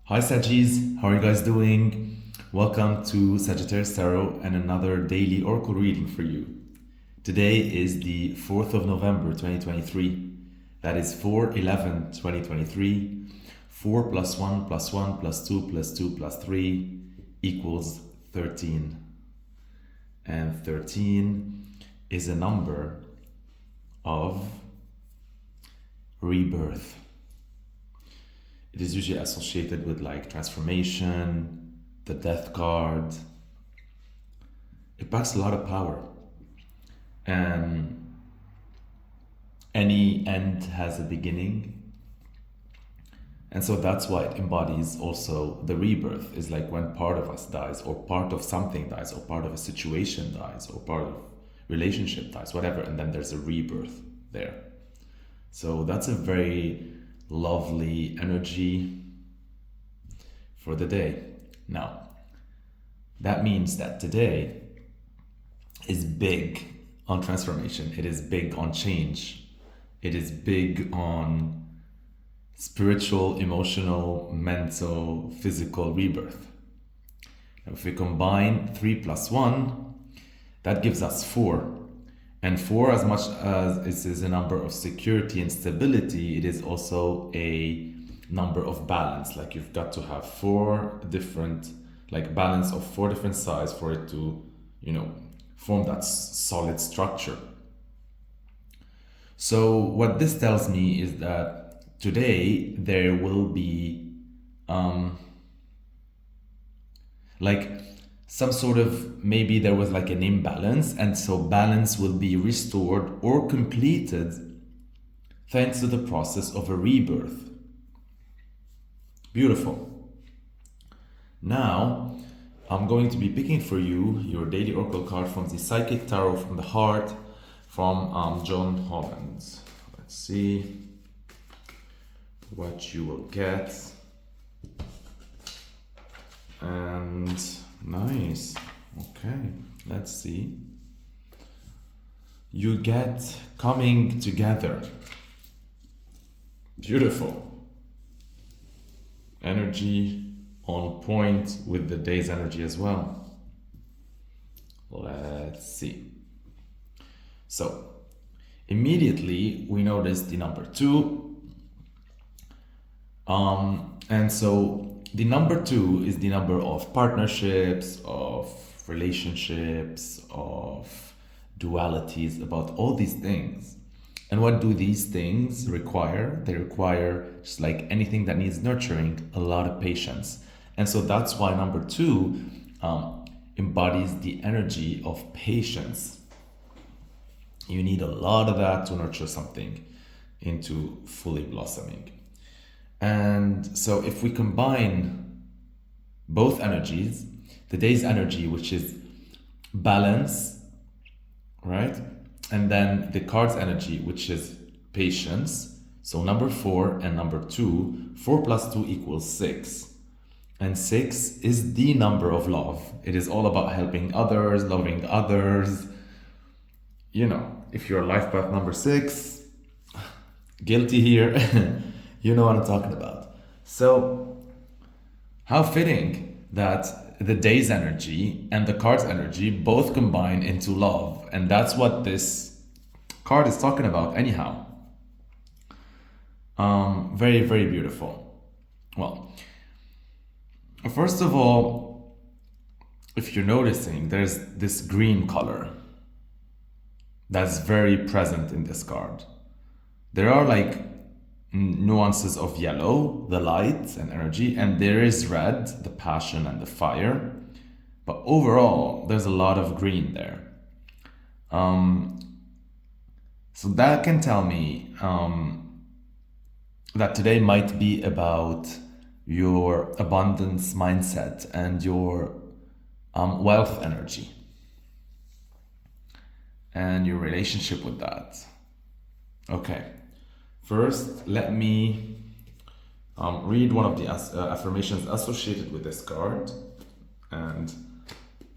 Hi Saggies, how are you guys doing? Welcome to Sagittarius Tarot and another daily oracle reading for you. Today is the 4th of November 2023. That is 4/11/2023. 4 plus 1 plus 1 plus 2 plus 2 plus 3 equals 13. And 13 is a number of rebirth. It is usually associated with like transformation, the death card. It packs a lot of power. And any end has a beginning. And so that's why it embodies also the rebirth, is like when part of us dies, or part of something dies, or part of a situation dies, or part of relationship dies, whatever, and then there's a rebirth there. So that's a very lovely energy for the day. Now, that means that today is big on transformation. It is big on change. It is big on spiritual, emotional, mental, physical rebirth. Now, if we combine 3 plus 1, that gives us 4. And 4, as much as it is a number of security and stability, it is also a number of balance. Like you've got to have 4 different, like balance of 4 different sides for it to, form that solid structure. So what this tells me is that today there will be like some sort of, maybe there was like an imbalance, and so balance will be restored or completed thanks to the process of a rebirth. Beautiful. Now, I'm going to be picking for you your daily oracle card from the Psychic Tarot from the Heart from John Holland. Let's see what you will get. And nice. Okay, let's see. You get coming together. Beautiful. Energy on point with the day's energy as well. Let's see. So, immediately we notice the number 2. And so the number 2 is the number of partnerships, of relationships, of dualities, about all these things. And what do these things require? They require, just like anything that needs nurturing, a lot of patience. And so that's why number 2 embodies the energy of patience. You need a lot of that to nurture something into fully blossoming. And so if we combine both energies, the day's energy, which is balance, right? And then the card's energy, which is patience. So number 4 and number 2, 4 plus 2 equals 6. And 6 is the number of love. It is all about helping others, loving others. If you're life path number 6, guilty here. You know what I'm talking about. So, how fitting that the day's energy and the card's energy both combine into love. And that's what this card is talking about anyhow. Very, very beautiful. Well, first of all, if you're noticing, there's this green color that's very present in this card. There are like nuances of yellow, the light and energy, and there is red, the passion and the fire. But overall, there's a lot of green there. So that can tell me that today might be about your abundance mindset and your wealth energy and your relationship with that. Okay. First, let me read one of the affirmations associated with this card. And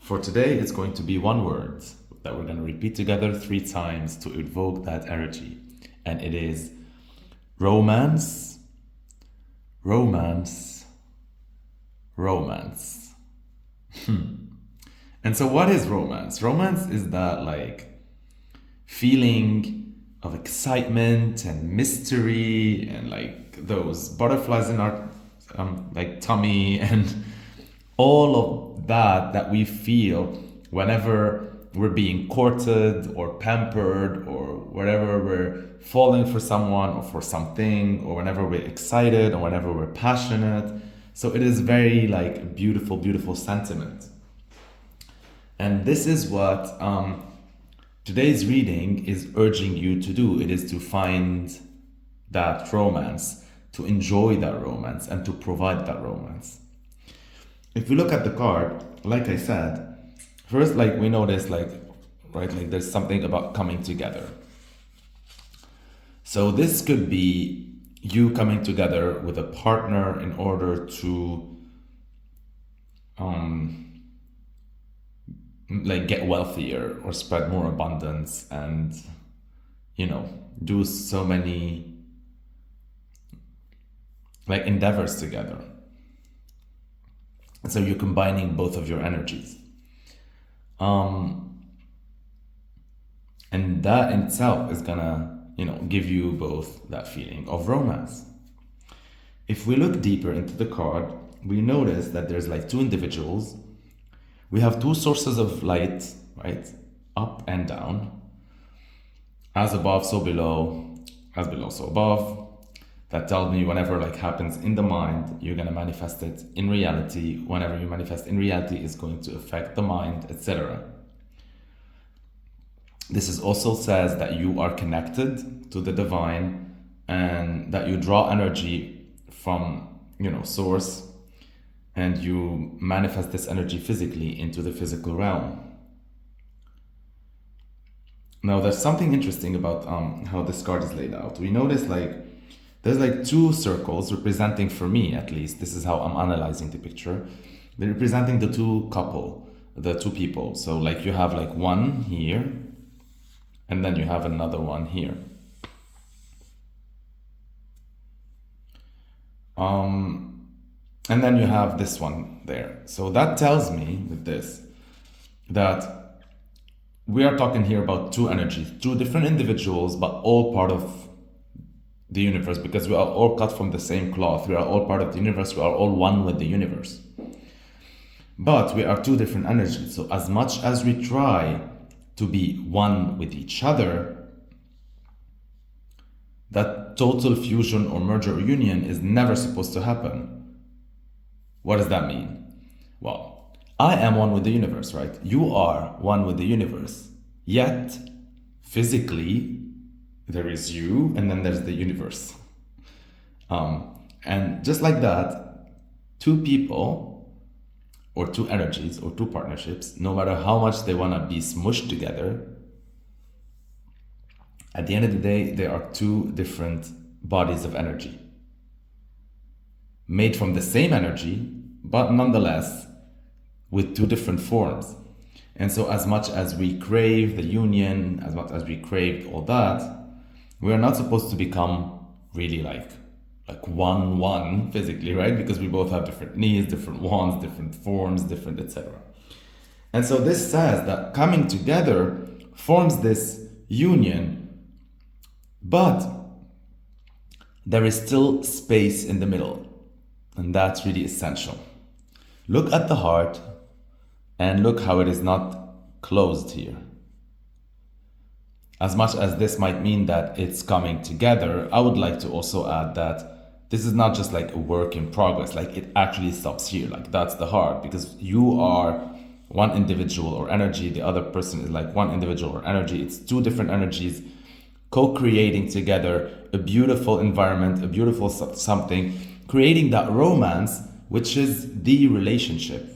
for today, it's going to be one word that we're going to repeat together 3 times to evoke that energy. And it is romance, romance, romance. And so what is romance? Romance is that like feeling of excitement and mystery and like those butterflies in our like tummy and all of that we feel whenever we're being courted or pampered or wherever we're falling for someone or for something or whenever we're excited or whenever we're passionate. So it is very like beautiful sentiment. And this is what today's reading is urging you to do. It is to find that romance, to enjoy that romance, and to provide that romance. If we look at the card, like I said, first, like we notice, like, right, like there's something about coming together. So this could be you coming together with a partner in order to like get wealthier or spread more abundance and, you know, do so many like endeavors together. So you're combining both of your energies. And that in itself is gonna, you know, give you both that feeling of romance. If we look deeper into the card, we notice that there's like two individuals. We have two sources of light, right? Up and down. As above, so below. As below, so above. That tells me whenever like happens in the mind, you're gonna manifest it in reality. Whenever you manifest in reality, it's going to affect the mind, etc. This is also says that you are connected to the divine and that you draw energy from, you know, source, and you manifest this energy physically into the physical realm. Now, there's something interesting about how this card is laid out. We notice like there's like two circles representing, for me at least, this is how I'm analyzing the picture. They're representing the two people. So like you have like one here, and then you have another one here. And then you have this one there. So that tells me with this that we are talking here about two energies, two different individuals, but all part of the universe, because we are all cut from the same cloth. We are all part of the universe. We are all one with the universe. But we are two different energies. So as much as we try to be one with each other, that total fusion or merger or union is never supposed to happen. What does that mean? Well, I am one with the universe, right? You are one with the universe. Yet, physically, there is you and then there's the universe. And just like that, two people or two energies or two partnerships, no matter how much they want to be smushed together, at the end of the day, they are two different bodies of energy. Made from the same energy, but nonetheless with two different forms. And so as much as we crave the union, as much as we crave all that, we are not supposed to become really like one physically, right? Because we both have different needs, different wants, different forms, different etc. And so this says that coming together forms this union, but there is still space in the middle. And that's really essential. Look at the heart and look how it is not closed here. As much as this might mean that it's coming together, I would like to also add that this is not just like a work in progress, like it actually stops here, like that's the heart, because you are one individual or energy, the other person is like one individual or energy. It's two different energies co-creating together a beautiful environment, a beautiful something, creating that romance, which is the relationship.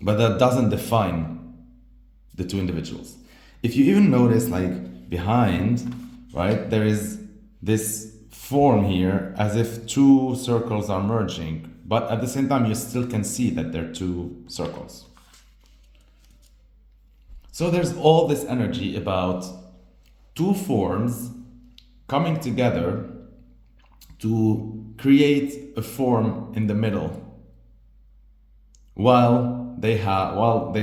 But that doesn't define the two individuals. If you even notice, like behind, right, there is this form here as if two circles are merging, but at the same time, you still can see that they're two circles. So there's all this energy about two forms coming together to create a form in the middle while they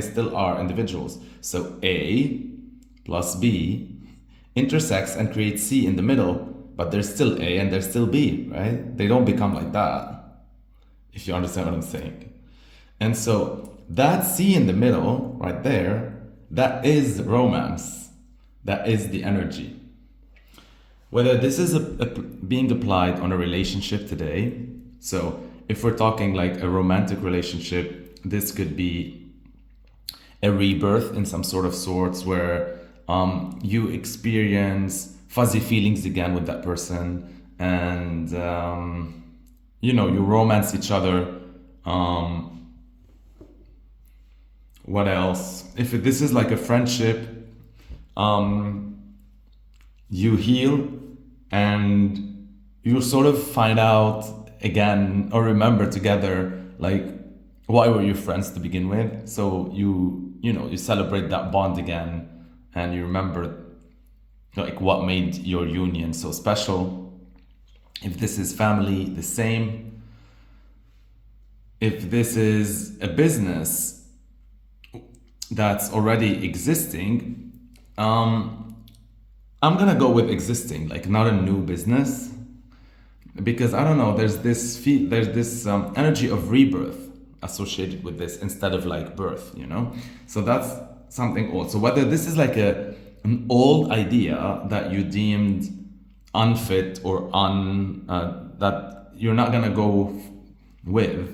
still are individuals. So A plus B intersects and creates C in the middle, but there's still A and there's still B, right? They don't become like that, if you understand what I'm saying. And so that C in the middle, right there, that is romance. That is the energy. Whether this is being applied on a relationship today, so if we're talking like a romantic relationship, this could be a rebirth in some sort of sorts where you experience fuzzy feelings again with that person, and you romance each other. What else? If this is like a friendship, you heal and you sort of find out again or remember together, like, why were you friends to begin with? So you celebrate that bond again, and you remember like what made your union so special. If this is family, the same. If this is a business that's already existing, I'm gonna go with existing, like not a new business, because I don't know. There's this energy of rebirth associated with this instead of like birth, So that's something old. So whether this is like an old idea that you deemed unfit or that you're not gonna go with,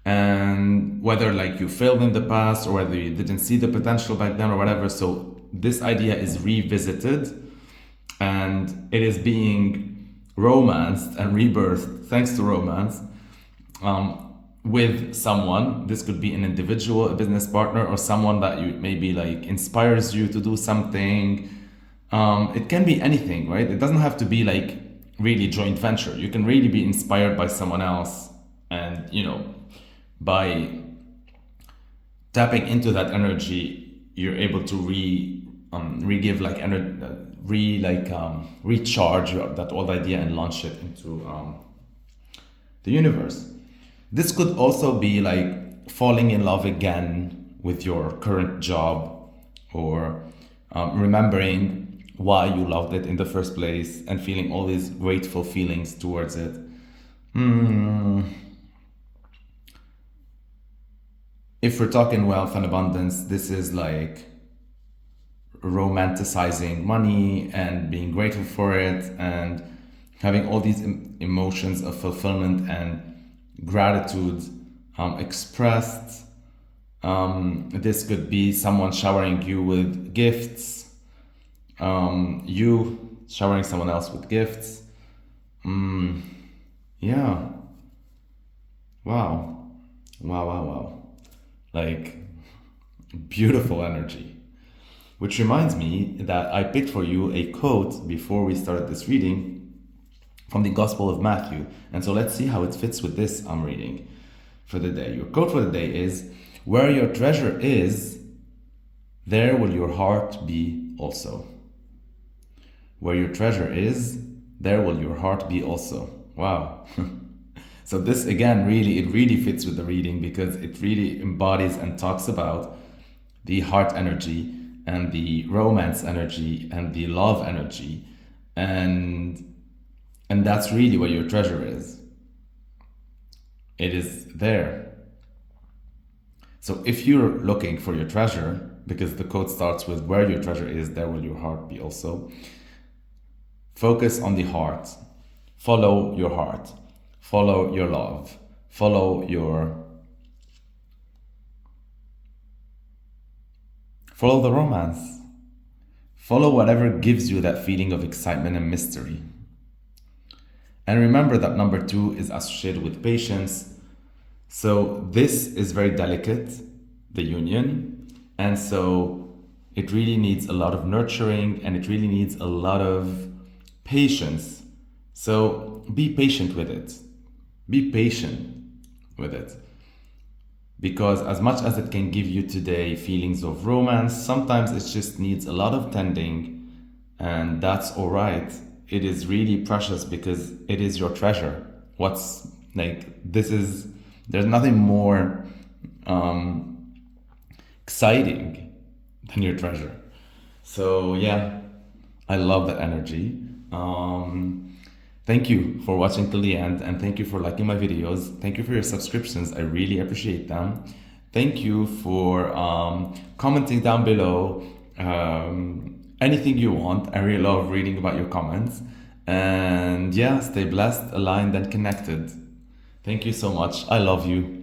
and whether like you failed in the past or whether you didn't see the potential back then or whatever. So this idea is revisited and it is being romanced and rebirthed thanks to romance with someone. This could be an individual, a business partner, or someone that you maybe like inspires you to do something. It can be anything, right? It doesn't have to be like really joint venture. You can really be inspired by someone else, and by tapping into that energy, you're able to re-give like energy, recharge that old idea and launch it into the universe. This could also be like falling in love again with your current job, or remembering why you loved it in the first place and feeling all these grateful feelings towards it. If we're talking wealth and abundance, this is like romanticizing money and being grateful for it and having all these emotions of fulfillment and gratitude expressed. This could be someone showering you with gifts, you showering someone else with gifts. Yeah. Wow. Like, beautiful energy. Which reminds me that I picked for you a quote before we started this reading from the Gospel of Matthew. And so let's see how it fits with this I'm reading for the day. Your quote for the day is, "Where your treasure is, there will your heart be also." Where your treasure is, there will your heart be also. Wow. So this again, it really fits with the reading because it really embodies and talks about the heart energy and the romance energy and the love energy. And that's really where your treasure is. It is there. So if you're looking for your treasure, because the quote starts with, "Where your treasure is, there will your heart be also," focus on the heart. Follow your heart. Follow your love. Follow the romance. Follow whatever gives you that feeling of excitement and mystery. And remember that number 2 is associated with patience. So this is very delicate, the union. And so it really needs a lot of nurturing and it really needs a lot of patience. So be patient with it. Be patient with it. Because as much as it can give you today feelings of romance, sometimes it just needs a lot of tending, and that's all right. It is really precious because it is your treasure. what's like, there's nothing more exciting than your treasure. So yeah, I love that energy. Thank you for watching till the end, and thank you for liking my videos. Thank you for your subscriptions. I really appreciate them. Thank you for commenting down below. Anything you want. I really love reading about your comments. And yeah, stay blessed, aligned, and connected. Thank you so much. I love you.